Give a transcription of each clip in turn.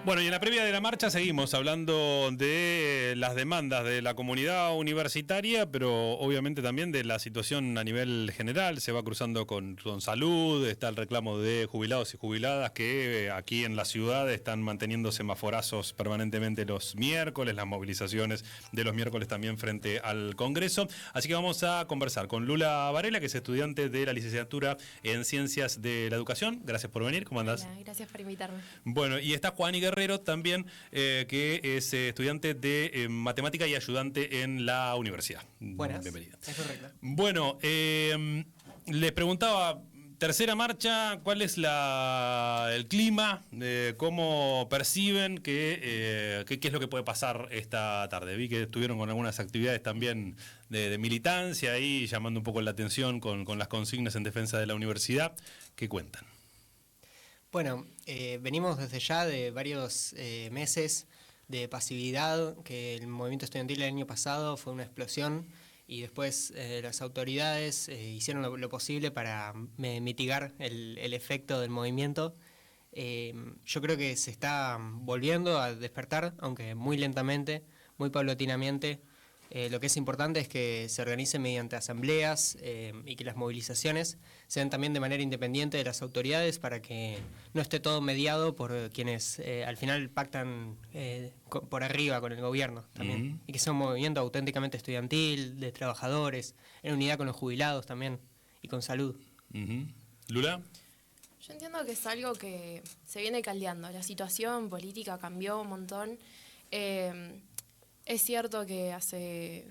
Bueno, y en la previa de la marcha seguimos hablando de las demandas de la comunidad universitaria, pero obviamente también de la situación a nivel general. Se va cruzando con salud, está el reclamo de jubilados y jubiladas que aquí en la ciudad están manteniendo semaforazos permanentemente los miércoles, las movilizaciones de los miércoles también frente al Congreso. Así que vamos a conversar con Lula Varela, que es estudiante de la licenciatura en Ciencias de la Educación. Gracias por venir, ¿cómo andás? Hola, gracias por invitarme. Bueno, y está Juani Guerrero también, que es estudiante de matemática y ayudante en la universidad. Buenas. Bienvenida. Es correcto. Bueno, les preguntaba, tercera marcha, ¿cuál es el clima? ¿Cómo perciben qué es lo que puede pasar esta tarde? Vi que estuvieron con algunas actividades también de militancia ahí, llamando un poco la atención con las consignas en defensa de la universidad. ¿Qué cuentan? Bueno, venimos desde ya de varios meses de pasividad, que el movimiento estudiantil el año pasado fue una explosión y después las autoridades hicieron lo posible para mitigar el efecto del movimiento. Yo creo que se está volviendo a despertar, aunque muy lentamente, muy paulatinamente. Lo que es importante es que se organice mediante asambleas y que las movilizaciones sean también de manera independiente de las autoridades para que no esté todo mediado por quienes al final pactan por arriba con el gobierno también. Y que sea un movimiento auténticamente estudiantil, de trabajadores, en unidad con los jubilados también y con salud. ¿Lula? Yo entiendo que es algo que se viene caldeando. La situación política cambió un montón. Es cierto que hace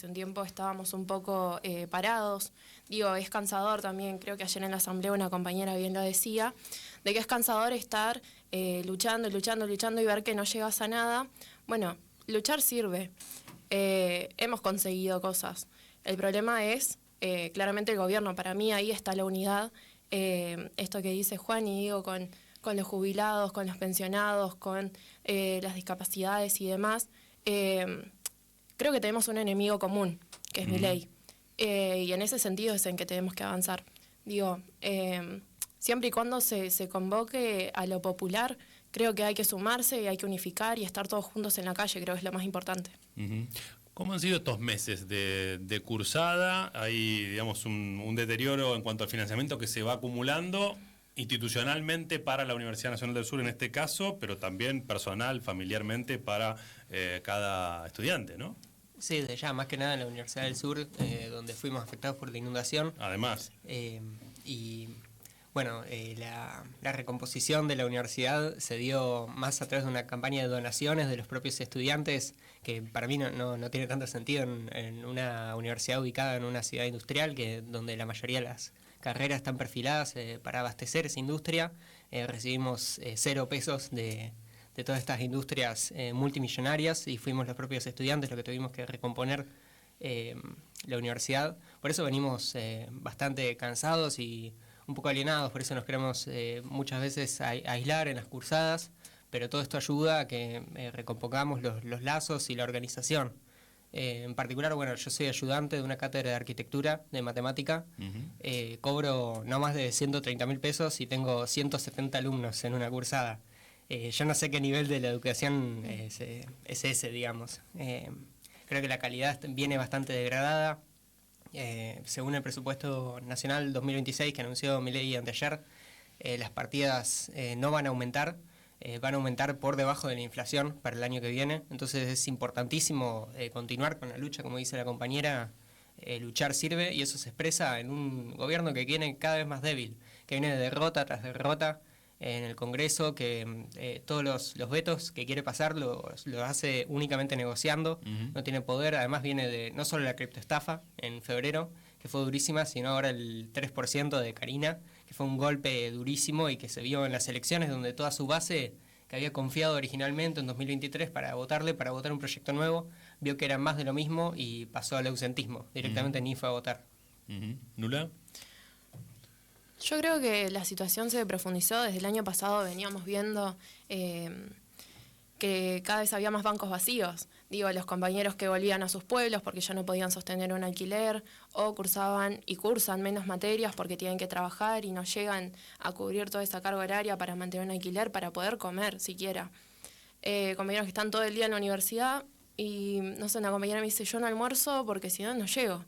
un tiempo estábamos un poco parados. Digo, es cansador también, creo que ayer en la asamblea una compañera bien lo decía, de que es cansador estar luchando y ver que no llegas a nada. Bueno, luchar sirve. Hemos conseguido cosas. El problema es claramente el gobierno. Para mí ahí está la unidad. Esto que dice Juan, y digo, con los jubilados, con los pensionados, con las discapacidades y demás. Creo que tenemos un enemigo común, que es Milei, y en ese sentido es en que tenemos que avanzar. Digo, siempre y cuando se convoque a lo popular, creo que hay que sumarse y hay que unificar y estar todos juntos en la calle, creo que es lo más importante. ¿Cómo han sido estos meses de cursada? Hay, digamos, un deterioro en cuanto al financiamiento que se va acumulando institucionalmente para la Universidad Nacional del Sur en este caso, pero también personal, familiarmente para cada estudiante, ¿no? Sí, desde ya, más que nada en la Universidad del Sur, donde fuimos afectados por la inundación. Además. Y bueno, la recomposición de la universidad se dio más a través de una campaña de donaciones de los propios estudiantes, que para mí no tiene tanto sentido en una universidad ubicada en una ciudad industrial, donde la mayoría de las carreras están perfiladas para abastecer esa industria. Recibimos 0 pesos de todas estas industrias multimillonarias y fuimos los propios estudiantes los que tuvimos que recomponer la universidad. Por eso venimos bastante cansados y un poco alienados, por eso nos queremos muchas veces aislar en las cursadas, pero todo esto ayuda a que recompongamos los lazos y la organización. En particular, bueno, yo soy ayudante de una cátedra de arquitectura, de matemática. Cobro no más de 130.000 pesos y tengo 170 alumnos en una cursada. Yo no sé qué nivel de la educación es ese, digamos. Creo que la calidad viene bastante degradada. Según el presupuesto nacional 2026 que anunció Milei anteayer, las partidas no van a aumentar. Van a aumentar por debajo de la inflación para el año que viene. Entonces es importantísimo continuar con la lucha, como dice la compañera. Luchar sirve y eso se expresa en un gobierno que viene cada vez más débil, que viene de derrota tras derrota en el Congreso, que todos los vetos que quiere pasar los hace únicamente negociando, no tiene poder. Además viene de no solo la criptoestafa en febrero, que fue durísima, sino ahora el 3% de Karina, que fue un golpe durísimo y que se vio en las elecciones donde toda su base, que había confiado originalmente en 2023 para votar un proyecto nuevo, vio que era más de lo mismo y pasó al ausentismo. Directamente ni fue a votar. ¿Nula? Yo creo que la situación se profundizó. Desde el año pasado veníamos viendo que cada vez había más bancos vacíos. Digo, los compañeros que volvían a sus pueblos porque ya no podían sostener un alquiler, o cursaban y cursan menos materias porque tienen que trabajar y no llegan a cubrir toda esa carga horaria para mantener un alquiler, para poder comer siquiera. compañeros que están todo el día en la universidad y, no sé, una compañera me dice, yo no almuerzo porque si no, no llego.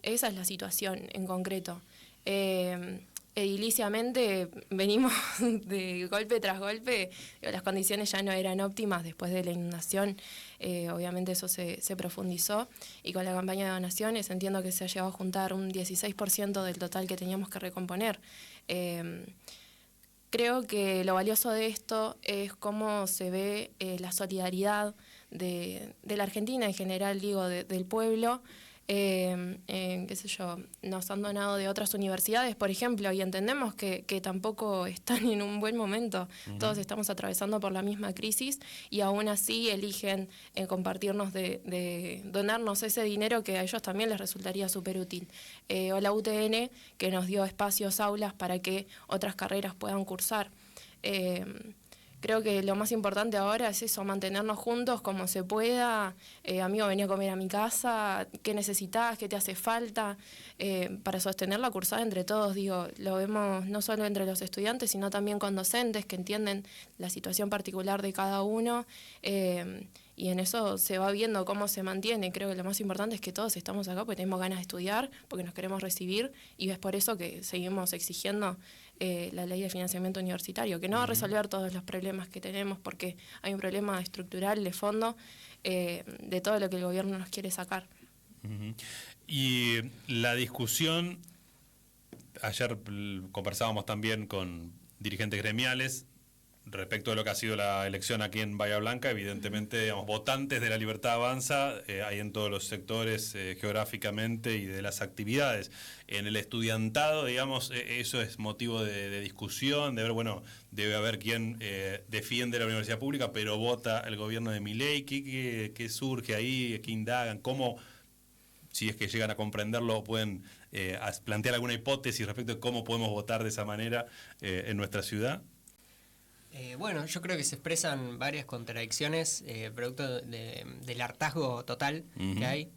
Esa es la situación en concreto. Ediliciamente venimos de golpe tras golpe, las condiciones ya no eran óptimas después de la inundación, obviamente eso se profundizó, y con la campaña de donaciones entiendo que se ha llegado a juntar un 16% del total que teníamos que recomponer. Creo que lo valioso de esto es cómo se ve la solidaridad de la Argentina en general, digo, del pueblo. Qué sé yo, nos han donado de otras universidades, por ejemplo, y entendemos que tampoco están en un buen momento. Todos estamos atravesando por la misma crisis y aún así eligen compartirnos de donarnos ese dinero que a ellos también les resultaría súper útil. O la UTN, que nos dio espacios, aulas para que otras carreras puedan cursar. Creo que lo más importante ahora es eso, mantenernos juntos como se pueda. Amigo, vení a comer a mi casa, ¿qué necesitas? ¿Qué te hace falta? Para sostener la cursada entre todos, digo, lo vemos no solo entre los estudiantes, sino también con docentes que entienden la situación particular de cada uno. Y en eso se va viendo cómo se mantiene. Creo que lo más importante es que todos estamos acá porque tenemos ganas de estudiar, porque nos queremos recibir, y es por eso que seguimos exigiendo la ley de financiamiento universitario, que no va a resolver todos los problemas que tenemos, porque hay un problema estructural de fondo de todo lo que el gobierno nos quiere sacar. Y la discusión, ayer conversábamos también con dirigentes gremiales respecto de lo que ha sido la elección aquí en Bahía Blanca. Evidentemente, digamos, votantes de La Libertad Avanza hay en todos los sectores geográficamente y de las actividades. En el estudiantado, digamos, eso es motivo de discusión, de ver, bueno, debe haber quien defiende la universidad pública, pero vota el gobierno de Milei. ¿Qué surge ahí? ¿Qué indagan? ¿Cómo, si es que llegan a comprenderlo, pueden plantear alguna hipótesis respecto de cómo podemos votar de esa manera en nuestra ciudad? Bueno, yo creo que se expresan varias contradicciones producto del hartazgo total que hay.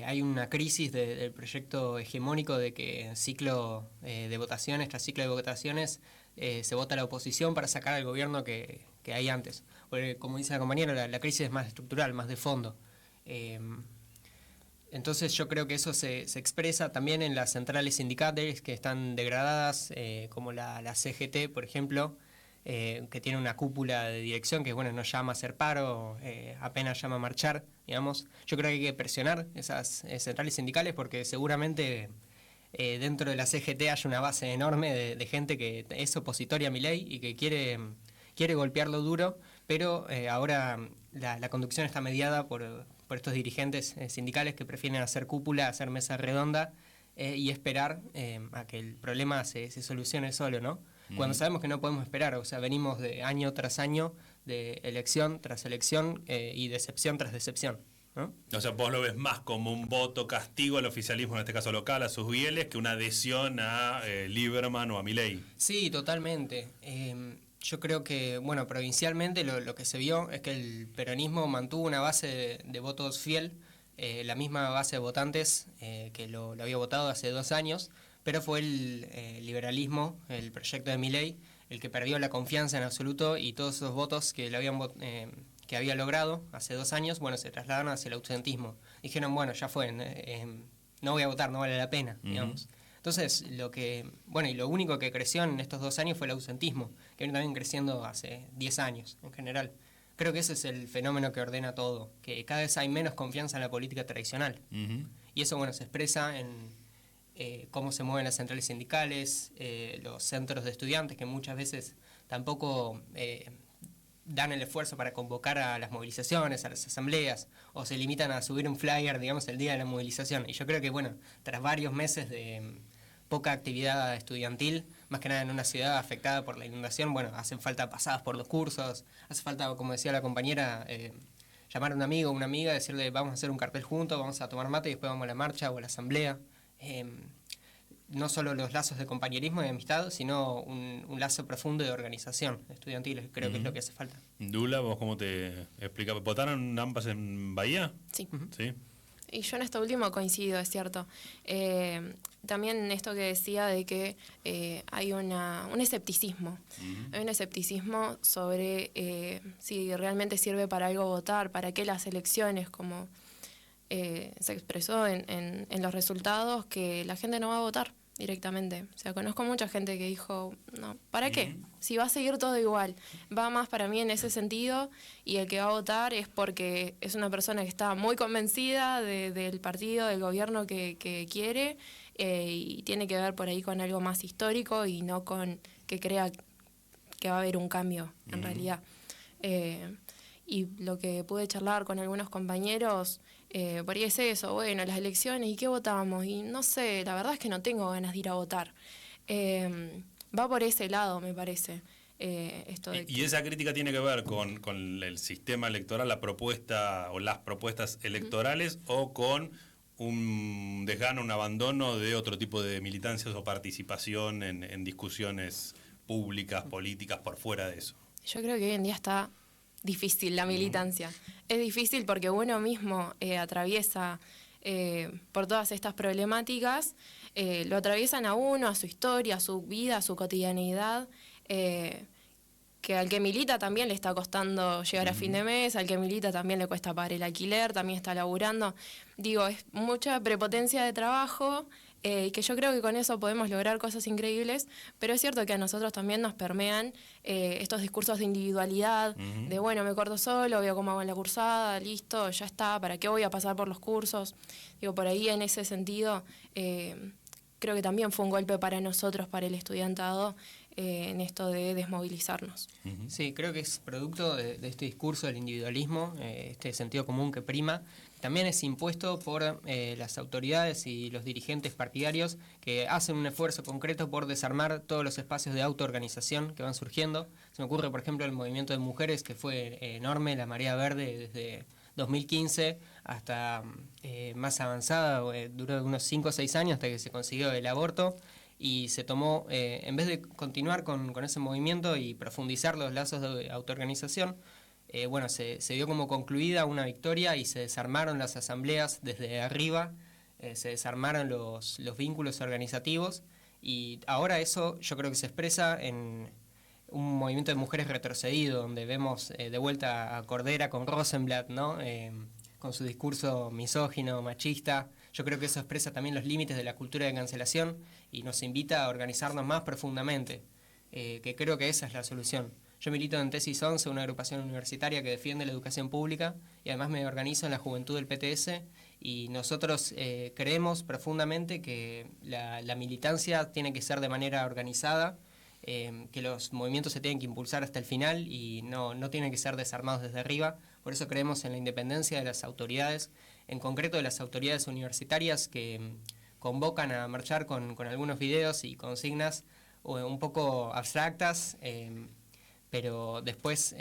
Hay una crisis del proyecto hegemónico de que ciclo de votaciones tras ciclo de votaciones se vota la oposición para sacar al gobierno que hay antes. Porque, como dice la compañera, la crisis es más estructural, más de fondo. Entonces yo creo que eso se expresa también en las centrales sindicales que están degradadas, como la CGT, por ejemplo, que tiene una cúpula de dirección que, bueno, no llama a hacer paro, apenas llama a marchar, digamos. Yo creo que hay que presionar esas centrales sindicales porque seguramente dentro de la CGT hay una base enorme de gente que es opositoria a Milei y que quiere golpearlo duro, pero ahora la conducción está mediada por estos dirigentes sindicales que prefieren hacer cúpula, hacer mesa redonda y esperar a que el problema se solucione solo, ¿no? Cuando sabemos que no podemos esperar, o sea, venimos de año tras año, de elección tras elección y decepción tras decepción, ¿no? O sea, vos lo ves más como un voto castigo al oficialismo, en este caso local, a sus bieles, que una adhesión a Lieberman o a Milei. Sí, totalmente. Yo creo que, bueno, provincialmente lo que se vio es que el peronismo mantuvo una base de votos fiel, la misma base de votantes que lo había votado hace 2 años, pero fue el liberalismo, el proyecto de Milei, el que perdió la confianza en absoluto y todos esos votos que que había logrado hace 2 años, bueno, se trasladaron hacia el ausentismo. Dijeron, bueno, ya fue, no voy a votar, no vale la pena, digamos. Entonces, y lo único que creció en estos 2 años fue el ausentismo, que viene también creciendo hace 10 años en general. Creo que ese es el fenómeno que ordena todo, que cada vez hay menos confianza en la política tradicional. Y eso, bueno, se expresa en cómo se mueven las centrales sindicales, los centros de estudiantes, que muchas veces tampoco dan el esfuerzo para convocar a las movilizaciones, a las asambleas, o se limitan a subir un flyer, digamos, el día de la movilización. Y yo creo que, bueno, tras varios meses de poca actividad estudiantil, más que nada en una ciudad afectada por la inundación, bueno, hacen falta pasadas por los cursos, hace falta, como decía la compañera, llamar a un amigo o una amiga, decirle vamos a hacer un cartel juntos, vamos a tomar mate y después vamos a la marcha o a la asamblea. No solo los lazos de compañerismo y de amistad, sino un lazo profundo de organización estudiantil, creo que es lo que hace falta. Dula, ¿vos cómo te explicas? ¿Votaron ambas en Bahía? Sí. Sí. Y yo en esto último coincido, es cierto. también esto que decía de que hay un escepticismo. Hay un escepticismo sobre si realmente sirve para algo votar, para qué las elecciones, como se expresó en los resultados, que la gente no va a votar directamente. O sea, conozco mucha gente que dijo, no, ¿para qué? Si va a seguir todo igual. Va más para mí en ese sentido, y el que va a votar es porque es una persona que está muy convencida del partido, del gobierno que quiere, y tiene que ver por ahí con algo más histórico y no con que crea que va a haber un cambio en realidad. Y lo que pude charlar con algunos compañeros, por ahí es eso, bueno, las elecciones, ¿y qué votamos? Y no sé, la verdad es que no tengo ganas de ir a votar. Va por ese lado, me parece. Esto de ¿Y esa crítica tiene que ver con el sistema electoral, la propuesta o las propuestas electorales, o con un desgano, un abandono de otro tipo de militancias o participación en discusiones públicas, políticas, por fuera de eso? Yo creo que hoy en día está difícil la militancia. Es difícil porque uno mismo atraviesa por todas estas problemáticas, lo atraviesan a uno, a su historia, a su vida, a su cotidianidad, que al que milita también le está costando llegar a fin de mes, al que milita también le cuesta pagar el alquiler, también está laburando. Digo, es mucha prepotencia de trabajo, que yo creo que con eso podemos lograr cosas increíbles, pero es cierto que a nosotros también nos permean estos discursos de individualidad, de bueno, me corto solo, veo cómo hago en la cursada, listo, ya está, ¿para qué voy a pasar por los cursos? Digo, por ahí en ese sentido, creo que también fue un golpe para nosotros, para el estudiantado, en esto de desmovilizarnos. Sí, creo que es producto de este discurso del individualismo, este sentido común que prima. También es impuesto por las autoridades y los dirigentes partidarios que hacen un esfuerzo concreto por desarmar todos los espacios de autoorganización que van surgiendo. Se me ocurre, por ejemplo, el movimiento de mujeres, que fue enorme, la marea verde desde 2015 hasta más avanzada, duró unos 5 o 6 años hasta que se consiguió el aborto. Y se tomó, en vez de continuar con ese movimiento y profundizar los lazos de autoorganización, se dio como concluida una victoria y se desarmaron las asambleas desde arriba, se desarmaron los vínculos organizativos, y ahora eso yo creo que se expresa en un movimiento de mujeres retrocedido, donde vemos de vuelta a Cordera con Rosenblatt, ¿no? Con su discurso misógino, machista. Yo creo que eso expresa también los límites de la cultura de cancelación y nos invita a organizarnos más profundamente, que creo que esa es la solución. Yo milito en Tesis 11, una agrupación universitaria que defiende la educación pública, y además me organizo en la juventud del PTS, y nosotros creemos profundamente que la militancia tiene que ser de manera organizada, que los movimientos se tienen que impulsar hasta el final y no tienen que ser desarmados desde arriba. Por eso creemos en la independencia de las autoridades, en concreto de las autoridades universitarias, que convocan a marchar con algunos videos y consignas un poco abstractas, pero después,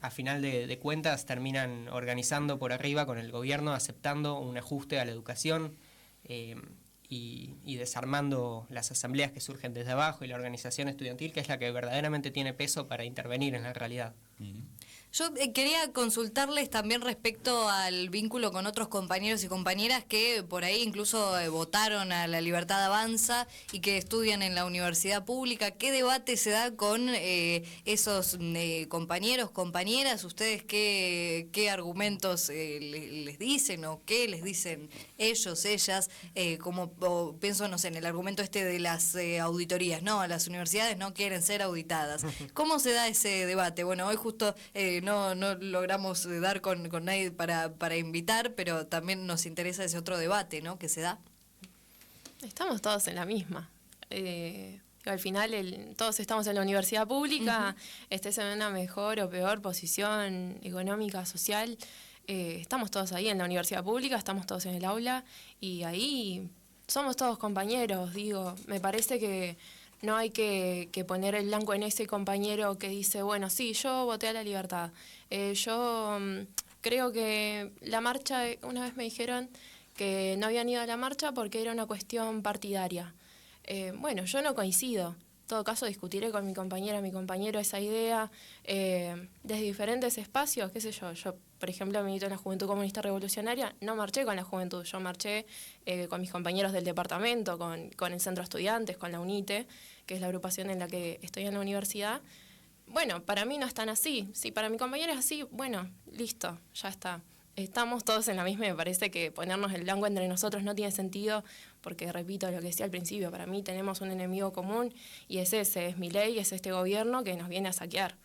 a final de cuentas, terminan organizando por arriba con el gobierno, aceptando un ajuste a la educación y desarmando las asambleas que surgen desde abajo y la organización estudiantil, que es la que verdaderamente tiene peso para intervenir en la realidad. Yo quería consultarles también respecto al vínculo con otros compañeros y compañeras que por ahí incluso votaron a La Libertad Avanza y que estudian en la universidad pública. ¿Qué debate se da con esos compañeros, compañeras? ¿Ustedes qué argumentos les dicen o qué les dicen ellos, ellas? Pienso, no sé, en el argumento de las auditorías, ¿no? Las universidades no quieren ser auditadas. ¿Cómo se da ese debate? Bueno, hoy justo no logramos dar con nadie para invitar, pero también nos interesa ese otro debate, ¿no?, que se da. Estamos todos en la misma. Al final todos estamos en la universidad pública, estés en una mejor o peor posición económica, social, estamos todos ahí en la universidad pública, estamos todos en el aula, y ahí somos todos compañeros. Digo, me parece que no hay que poner el blanco en ese compañero que dice, bueno, sí, yo voté a La Libertad. Yo creo que la marcha, una vez me dijeron que no habían ido a la marcha porque era una cuestión partidaria. Bueno, yo no coincido. todo caso, discutiré con mi compañera, mi compañero esa idea desde diferentes espacios, qué sé yo. Yo, por ejemplo, milito en la Juventud Comunista Revolucionaria, no marché con la juventud, yo marché con mis compañeros del departamento, con el Centro de Estudiantes, con la UNITE, que es la agrupación en la que estoy en la universidad. Bueno, para mí no es tan así. Si para mi compañera es así, bueno, listo, ya está. Estamos todos en la misma y me parece que ponernos el blanco entre nosotros no tiene sentido porque, repito lo que decía al principio, para mí tenemos un enemigo común y es ese, es Milei, es este gobierno que nos viene a saquear.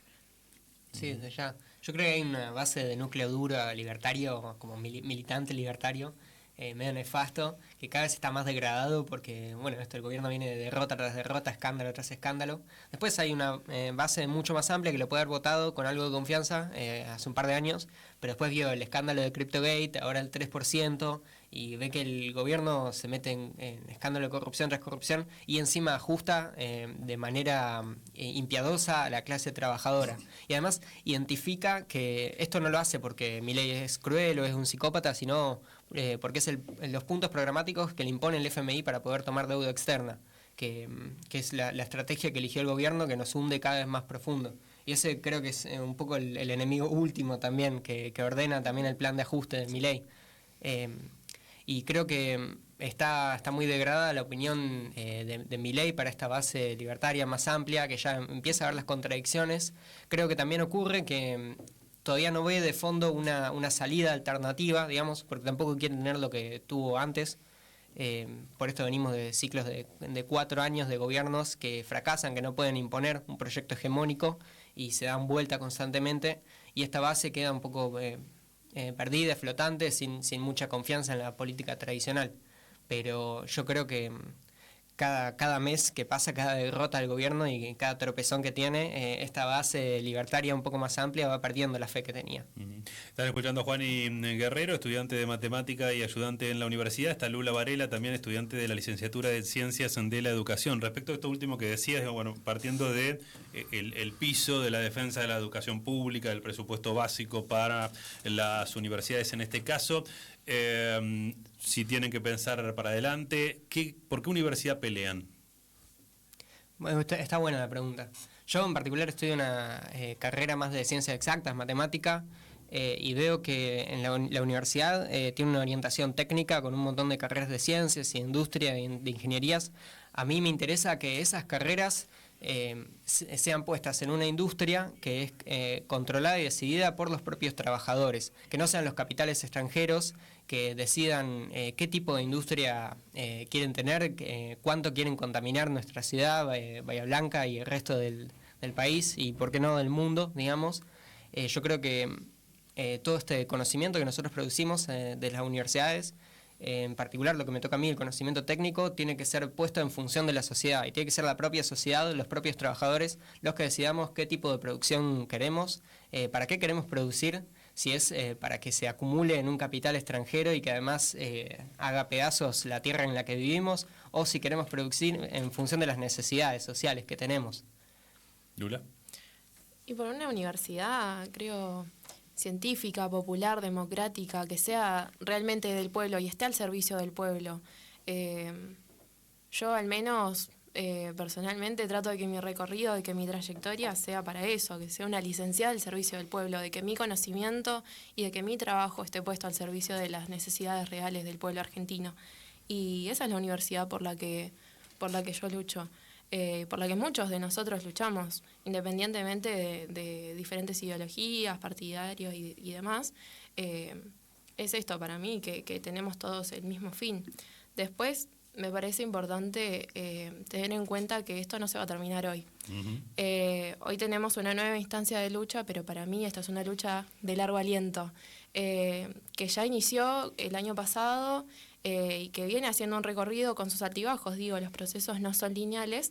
Sí, desde ya. Yo creo que hay una base de núcleo duro libertario, como militante libertario, medio nefasto, que cada vez está más degradado porque, bueno, el gobierno viene de derrota tras derrota, escándalo tras escándalo. Después hay una base mucho más amplia que lo puede haber votado con algo de confianza hace un par de años, pero después vio el escándalo de CryptoGate, ahora el 3%, y ve que el gobierno se mete en escándalo de corrupción tras corrupción y encima ajusta de manera impiadosa a la clase trabajadora. Y además identifica que esto no lo hace porque Milei es cruel o es un psicópata, sino porque es los puntos programáticos que le impone el FMI para poder tomar deuda externa, que es la estrategia que eligió el gobierno, que nos hunde cada vez más profundo. Y ese creo que es un poco el enemigo último también, que ordena también el plan de ajuste de Milei. Y creo que está muy degradada la opinión de Milei para esta base libertaria más amplia, que ya empieza a ver las contradicciones. Creo que también ocurre que todavía no ve de fondo una salida alternativa, digamos, porque tampoco quiere tener lo que tuvo antes. Por esto venimos de ciclos de 4 años de gobiernos que fracasan, que no pueden imponer un proyecto hegemónico y se dan vuelta constantemente, y esta base queda un poco perdida, flotante, sin mucha confianza en la política tradicional. Pero yo creo que cada mes que pasa, cada derrota del gobierno y cada tropezón que tiene, esta base libertaria un poco más amplia va perdiendo la fe que tenía. Están escuchando a Juan Guerrero, estudiante de matemática y ayudante en la universidad. Está Lula Varela, también estudiante de la licenciatura de Ciencias de la Educación. Respecto a esto último que decías, bueno, partiendo de el piso de la defensa de la educación pública, del presupuesto básico para las universidades en este caso, si tienen que pensar para adelante, ¿por qué universidad pelean? Bueno, está buena la pregunta. Yo en particular estudio una carrera más de ciencias exactas, matemática, y veo que en la universidad tiene una orientación técnica con un montón de carreras de ciencias y industria y de ingenierías. A mí me interesa que esas carreras sean puestas en una industria que es controlada y decidida por los propios trabajadores, que no sean los capitales extranjeros que decidan qué tipo de industria quieren tener, cuánto quieren contaminar nuestra ciudad, Bahía Blanca y el resto del país y por qué no del mundo, digamos. Yo creo que todo este conocimiento que nosotros producimos de las universidades, en particular lo que me toca a mí, el conocimiento técnico, tiene que ser puesto en función de la sociedad y tiene que ser la propia sociedad, los propios trabajadores, los que decidamos qué tipo de producción queremos, para qué queremos producir, si es para que se acumule en un capital extranjero y que además haga pedazos la tierra en la que vivimos, o si queremos producir en función de las necesidades sociales que tenemos. Lula. Y por una universidad, creo, científica, popular, democrática, que sea realmente del pueblo y esté al servicio del pueblo. Yo al menos personalmente trato de que mi recorrido, de que mi trayectoria sea para eso, que sea una licenciada al servicio del pueblo, de que mi conocimiento y de que mi trabajo esté puesto al servicio de las necesidades reales del pueblo argentino. Y esa es la universidad por la que yo lucho. Por la que muchos de nosotros luchamos, independientemente de diferentes ideologías, partidarios y demás. Es esto para mí, que tenemos todos el mismo fin. Después, me parece importante tener en cuenta que esto no se va a terminar hoy. Hoy tenemos una nueva instancia de lucha, pero para mí esta es una lucha de largo aliento, que ya inició el año pasado, y que viene haciendo un recorrido con sus altibajos. Digo, los procesos no son lineales,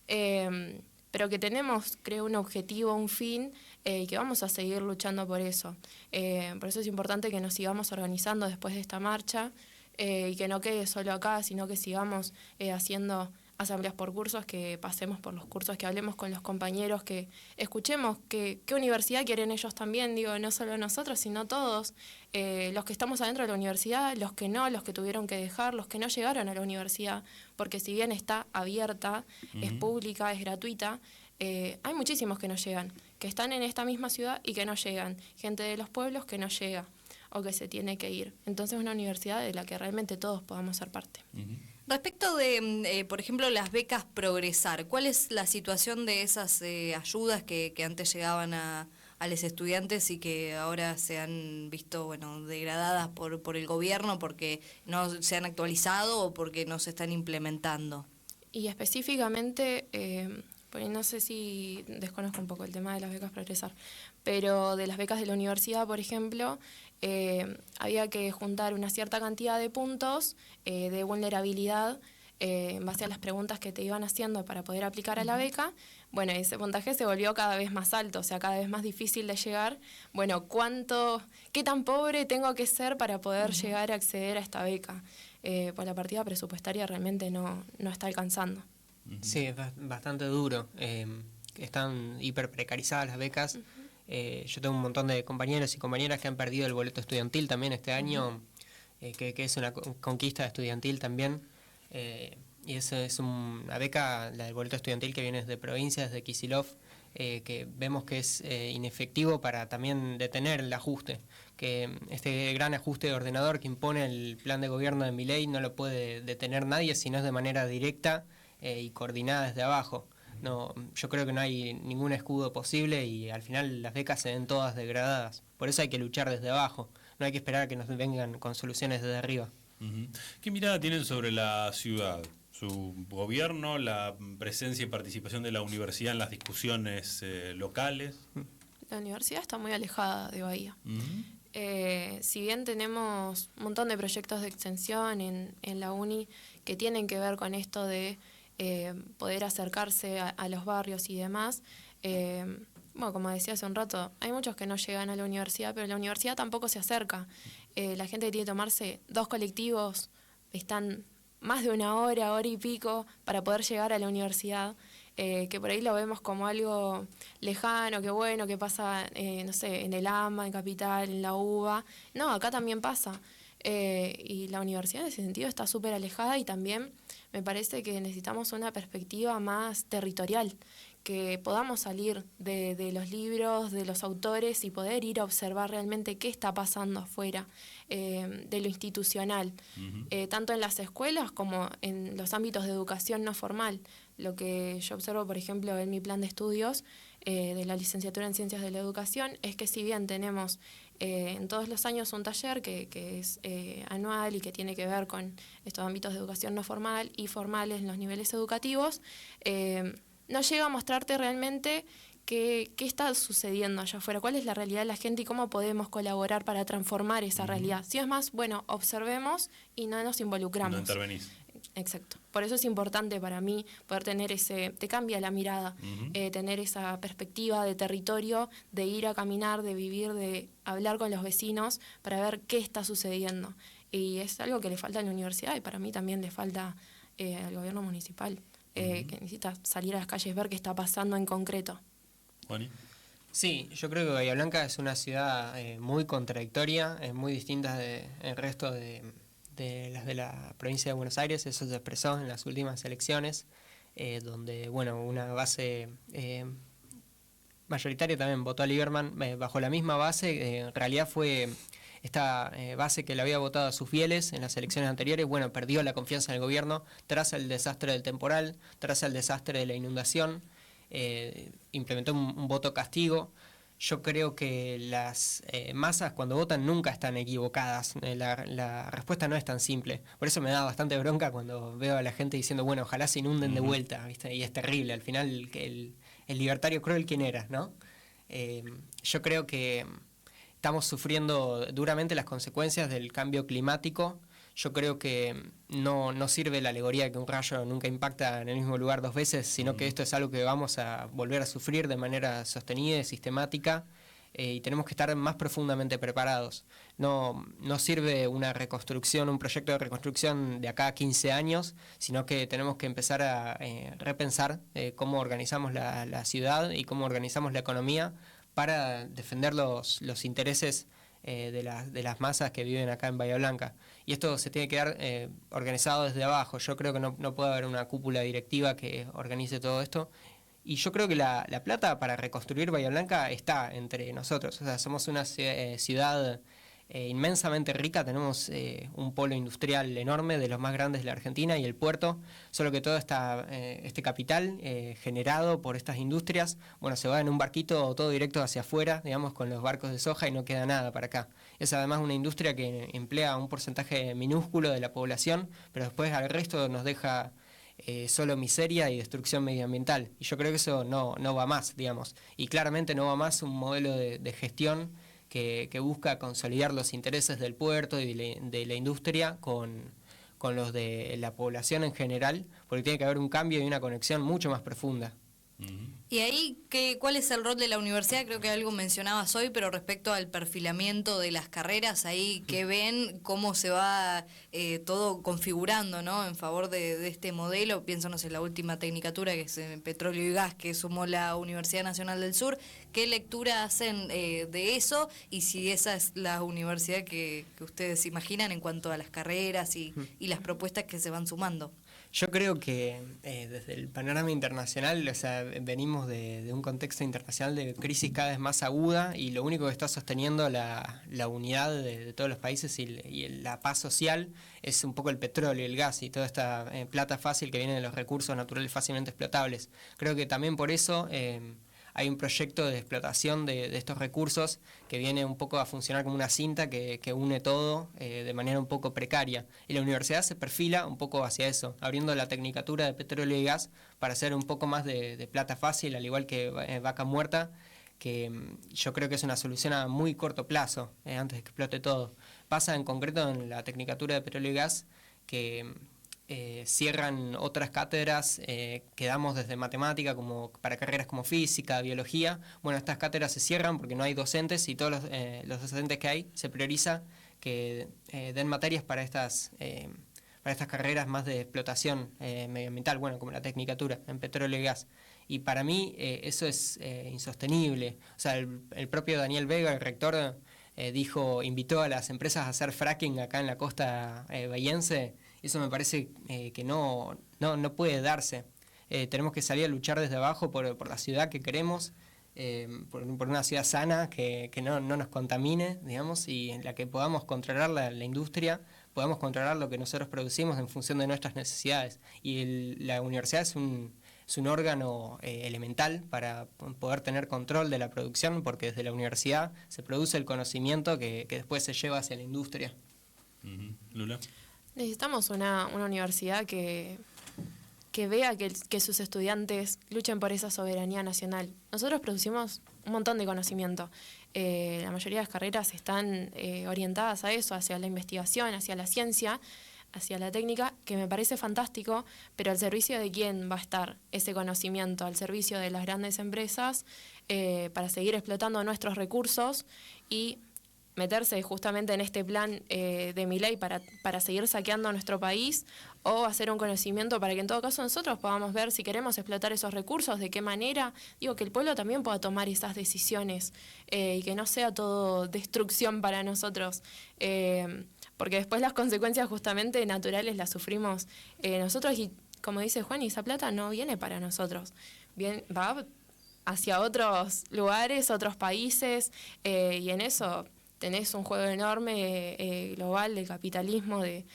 pero que tenemos, creo, un objetivo, un fin, y que vamos a seguir luchando por eso. Por eso es importante que nos sigamos organizando después de esta marcha, y que no quede solo acá, sino que sigamos haciendo asambleas por cursos, que pasemos por los cursos, que hablemos con los compañeros, que escuchemos qué universidad quieren ellos también, digo, no solo nosotros, sino todos, los que estamos adentro de la universidad, los que no, los que tuvieron que dejar, los que no llegaron a la universidad, porque si bien está abierta, es pública, es gratuita, hay muchísimos que no llegan, que están en esta misma ciudad y que no llegan, gente de los pueblos que no llega o que se tiene que ir. Entonces es una universidad de la que realmente todos podamos ser parte. Respecto de, por ejemplo, las becas Progresar, ¿cuál es la situación de esas ayudas que antes llegaban a los estudiantes y que ahora se han visto, bueno, degradadas por el gobierno porque no se han actualizado o porque no se están implementando? Y específicamente, pues no sé si desconozco un poco el tema de las becas Progresar, pero de las becas de la universidad, por ejemplo, había que juntar una cierta cantidad de puntos de vulnerabilidad en base a las preguntas que te iban haciendo para poder aplicar a la beca. Bueno, ese puntaje se volvió cada vez más alto, o sea, cada vez más difícil de llegar. Bueno, ¿qué tan pobre tengo que ser para poder llegar a acceder a esta beca? Pues la partida presupuestaria realmente no está alcanzando. Sí, es bastante duro. Están hiper precarizadas las becas. Yo tengo un montón de compañeros y compañeras que han perdido el boleto estudiantil también este año, que es una conquista estudiantil también. Y eso es una beca, la del boleto estudiantil, que viene desde provincias, desde Kicillof, que vemos que es inefectivo para también detener el ajuste. Que este gran ajuste de ordenador que impone el plan de gobierno de Milei no lo puede detener nadie si no es de manera directa y coordinada desde abajo. No, yo creo que no hay ningún escudo posible y al final las becas se ven todas degradadas. Por eso hay que luchar desde abajo. No hay que esperar a que nos vengan con soluciones desde arriba. ¿Qué mirada tienen sobre la ciudad? Su gobierno, la presencia y participación de la universidad en las discusiones locales. La universidad está muy alejada de Bahía. Si bien tenemos un montón de proyectos de extensión en la uni que tienen que ver con esto de poder acercarse a los barrios y demás. Bueno, como decía hace un rato, hay muchos que no llegan a la universidad, pero la universidad tampoco se acerca. La gente tiene que tomarse 2 colectivos, están más de una hora y pico para poder llegar a la universidad, que por ahí lo vemos como algo lejano, que bueno, que pasa, no sé, en el AMA, en Capital, en la UBA. No, acá también pasa. Y la universidad en ese sentido está súper alejada y también me parece que necesitamos una perspectiva más territorial, que podamos salir de los libros, de los autores y poder ir a observar realmente qué está pasando afuera de lo institucional, tanto en las escuelas como en los ámbitos de educación no formal. Lo que yo observo, por ejemplo, en mi plan de estudios de la licenciatura en Ciencias de la Educación, es que si bien tenemos en todos los años un taller que es anual y que tiene que ver con estos ámbitos de educación no formal y formales en los niveles educativos, no llega a mostrarte realmente qué está sucediendo allá afuera, cuál es la realidad de la gente y cómo podemos colaborar para transformar esa realidad. Si es más, bueno, observemos y no nos involucramos. No intervenís. Exacto. Por eso es importante para mí poder tener te cambia la mirada, tener esa perspectiva de territorio, de ir a caminar, de vivir, de hablar con los vecinos para ver qué está sucediendo. Y es algo que le falta a la universidad y para mí también le falta al gobierno municipal, que necesita salir a las calles, ver qué está pasando en concreto. Juani. Sí, yo creo que Bahía Blanca es una ciudad muy contradictoria, muy distinta del resto de las de la provincia de Buenos Aires. Eso se expresó en las últimas elecciones, donde bueno, una base mayoritaria también votó a Lieberman bajo la misma base. En realidad fue esta base que le había votado a sus fieles en las elecciones anteriores. Bueno, perdió la confianza en el gobierno tras el desastre del temporal, tras el desastre de la inundación. Implementó un voto castigo. Yo creo que las masas cuando votan nunca están equivocadas. La respuesta no es tan simple. Por eso me da bastante bronca cuando veo a la gente diciendo, bueno, ojalá se inunden de vuelta, ¿viste? Y es terrible. Al final el libertario cruel, ¿quién era, no? Yo creo que estamos sufriendo duramente las consecuencias del cambio climático. Yo creo que no sirve la alegoría de que un rayo nunca impacta en el mismo lugar 2 veces, sino que esto es algo que vamos a volver a sufrir de manera sostenida y sistemática. y tenemos que estar más profundamente preparados. No sirve una reconstrucción, un proyecto de reconstrucción de acá a 15 años, sino que tenemos que empezar a repensar cómo organizamos la ciudad y cómo organizamos la economía para defender los intereses de las masas que viven acá en Bahía Blanca. Y esto se tiene que dar organizado desde abajo. Yo creo que no puede haber una cúpula directiva que organice todo esto. Y yo creo que la plata para reconstruir Bahía Blanca está entre nosotros. O sea, somos una ciudad inmensamente rica, tenemos un polo industrial enorme, de los más grandes de la Argentina, y el puerto, solo que todo este capital generado por estas industrias, bueno, se va en un barquito todo directo hacia afuera, digamos, con los barcos de soja, y no queda nada para acá. Es además una industria que emplea un porcentaje minúsculo de la población, pero después al resto nos deja solo miseria y destrucción medioambiental. Y yo creo que eso no va más, digamos. Y claramente no va más un modelo de gestión que busca consolidar los intereses del puerto y de la industria con los de la población en general, porque tiene que haber un cambio y una conexión mucho más profunda. Y ahí, ¿cuál es el rol de la universidad? Creo que algo mencionabas hoy, pero respecto al perfilamiento de las carreras, ahí que ven cómo se va todo configurando, ¿no? En favor de este modelo. Piénsanos en la última tecnicatura, que es en petróleo y gas, que sumó la Universidad Nacional del Sur. ¿Qué lectura hacen de eso? Y si esa es la universidad que ustedes imaginan en cuanto a las carreras y las propuestas que se van sumando. Yo creo que desde el panorama internacional, o sea, venimos de un contexto internacional de crisis cada vez más aguda, y lo único que está sosteniendo la unidad de todos los países y la paz social es un poco el petróleo, el gas y toda esta plata fácil que viene de los recursos naturales fácilmente explotables. Creo que también por eso hay un proyecto de explotación de estos recursos que viene un poco a funcionar como una cinta que une todo de manera un poco precaria. Y la universidad se perfila un poco hacia eso, abriendo la tecnicatura de petróleo y gas para hacer un poco más de plata fácil, al igual que vaca muerta, que yo creo que es una solución a muy corto plazo, antes de que explote todo. Pasa en concreto en la tecnicatura de petróleo y gas que cierran otras cátedras que damos desde matemática, como para carreras como física, biología. Bueno, estas cátedras se cierran porque no hay docentes, y todos los docentes que hay se prioriza que den materias para estas carreras más de explotación medioambiental, bueno, como la tecnicatura en petróleo y gas. Y para mí eso es insostenible. O sea, el propio Daniel Vega, el rector, invitó a las empresas a hacer fracking acá en la costa bahiense. Eso me parece que no puede darse. Tenemos que salir a luchar desde abajo por la ciudad que queremos, por una ciudad sana que no nos contamine, digamos, y en la que podamos controlar la industria, podamos controlar lo que nosotros producimos en función de nuestras necesidades. Y la universidad es un órgano elemental para poder tener control de la producción, porque desde la universidad se produce el conocimiento que después se lleva hacia la industria. Lula. Necesitamos una universidad que vea que sus estudiantes luchen por esa soberanía nacional. Nosotros producimos un montón de conocimiento. La mayoría de las carreras están orientadas a eso, hacia la investigación, hacia la ciencia, hacia la técnica, que me parece fantástico, pero al servicio de quién va a estar ese conocimiento, al servicio de las grandes empresas, para seguir explotando nuestros recursos y meterse justamente en este plan de Milei para seguir saqueando nuestro país, o hacer un conocimiento para que en todo caso nosotros podamos ver si queremos explotar esos recursos, de qué manera. Digo, que el pueblo también pueda tomar esas decisiones y que no sea todo destrucción para nosotros, porque después las consecuencias justamente naturales las sufrimos nosotros, y como dice Juan, esa plata no viene para nosotros, va hacia otros lugares, otros países, y en eso tenés un juego enorme global del capitalismo, de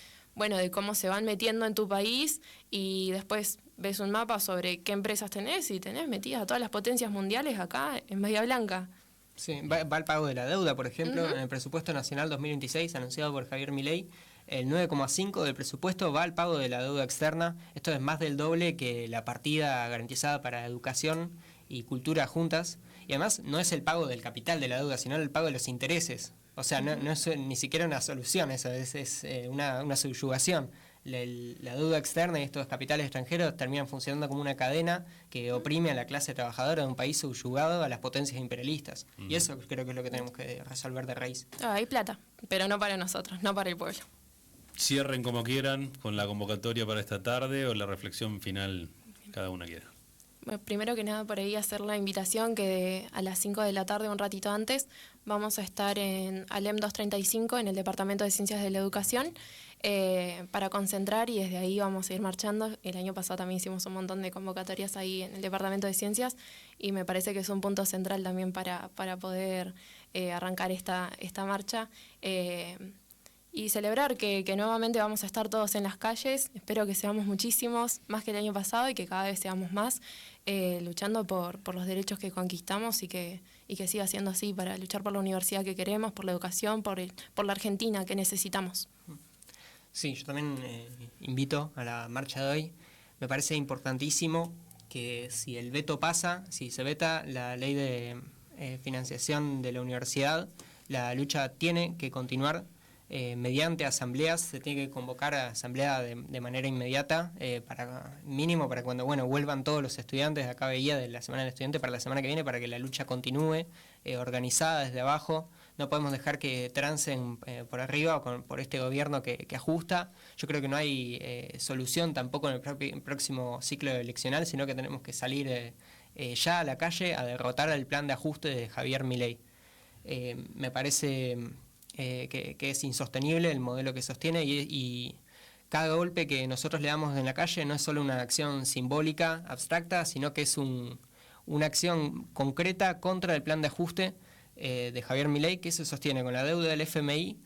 cómo se van metiendo en tu país, y después ves un mapa sobre qué empresas tenés, y tenés metidas a todas las potencias mundiales acá en Bahía Blanca. Sí, va el pago de la deuda, por ejemplo, en el presupuesto nacional 2026 anunciado por Javier Milei, el 9,5% del presupuesto va al pago de la deuda externa. Esto es más del doble que la partida garantizada para educación y cultura juntas. Y además no es el pago del capital de la deuda, sino el pago de los intereses. O sea, no es ni siquiera una solución, eso es una subyugación. la deuda externa y estos capitales extranjeros terminan funcionando como una cadena que oprime a la clase trabajadora de un país subyugado a las potencias imperialistas. Y eso creo que es lo que tenemos que resolver de raíz. Hay plata, pero no para nosotros, no para el pueblo. Cierren como quieran con la convocatoria para esta tarde o la reflexión final cada una quiera. Bueno, primero que nada, por ahí hacer la invitación que a las 5 de la tarde, un ratito antes, vamos a estar en Alem 235, en el Departamento de Ciencias de la Educación, para concentrar, y desde ahí vamos a ir marchando. El año pasado también hicimos un montón de convocatorias ahí en el Departamento de Ciencias, y me parece que es un punto central también para poder arrancar esta marcha. Y celebrar que nuevamente vamos a estar todos en las calles. Espero que seamos muchísimos, más que el año pasado, y que cada vez seamos más, luchando por los derechos que conquistamos, y que siga siendo así, para luchar por la universidad que queremos, por la educación, por la Argentina que necesitamos. Sí, yo también invito a la marcha de hoy. Me parece importantísimo que si el veto pasa, si se veta la ley de financiación de la universidad, la lucha tiene que continuar. Mediante asambleas, se tiene que convocar a asamblea de manera inmediata, para cuando vuelvan todos los estudiantes. Acá veía de la Semana del Estudiante para la semana que viene, para que la lucha continúe, organizada desde abajo. No podemos dejar que trancen por arriba por este gobierno que ajusta. Yo creo que no hay solución tampoco en el próximo ciclo eleccional, sino que tenemos que salir ya a la calle a derrotar el plan de ajuste de Javier Milei. Me parece que es insostenible el modelo que sostiene, y cada golpe que nosotros le damos en la calle no es solo una acción simbólica, abstracta, sino que es una acción concreta contra el plan de ajuste de Javier Milei, que se sostiene con la deuda del FMI,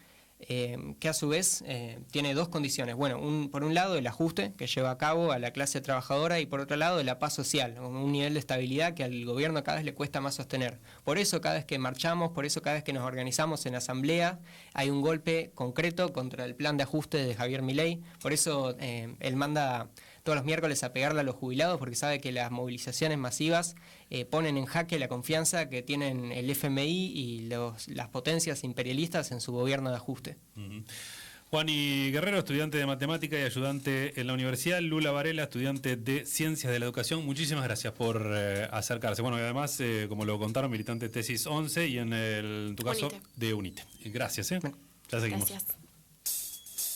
que a su vez tiene dos condiciones. Bueno, por un lado el ajuste que lleva a cabo a la clase trabajadora, y por otro lado la paz social, un nivel de estabilidad que al gobierno cada vez le cuesta más sostener. Por eso cada vez que marchamos, por eso cada vez que nos organizamos en asamblea, hay un golpe concreto contra el plan de ajuste de Javier Milei. Por eso él manda todos los miércoles a pegarle a los jubilados, porque sabe que las movilizaciones masivas ponen en jaque la confianza que tienen el FMI y las potencias imperialistas en su gobierno de ajuste. Juani Guerrero, estudiante de matemática y ayudante en la universidad. Lula Varela, estudiante de ciencias de la educación. Muchísimas gracias por acercarse. Bueno, y además, como lo contaron, militante tesis 11 y en tu caso UNITE. de UNITE. Gracias. Ya seguimos. Gracias.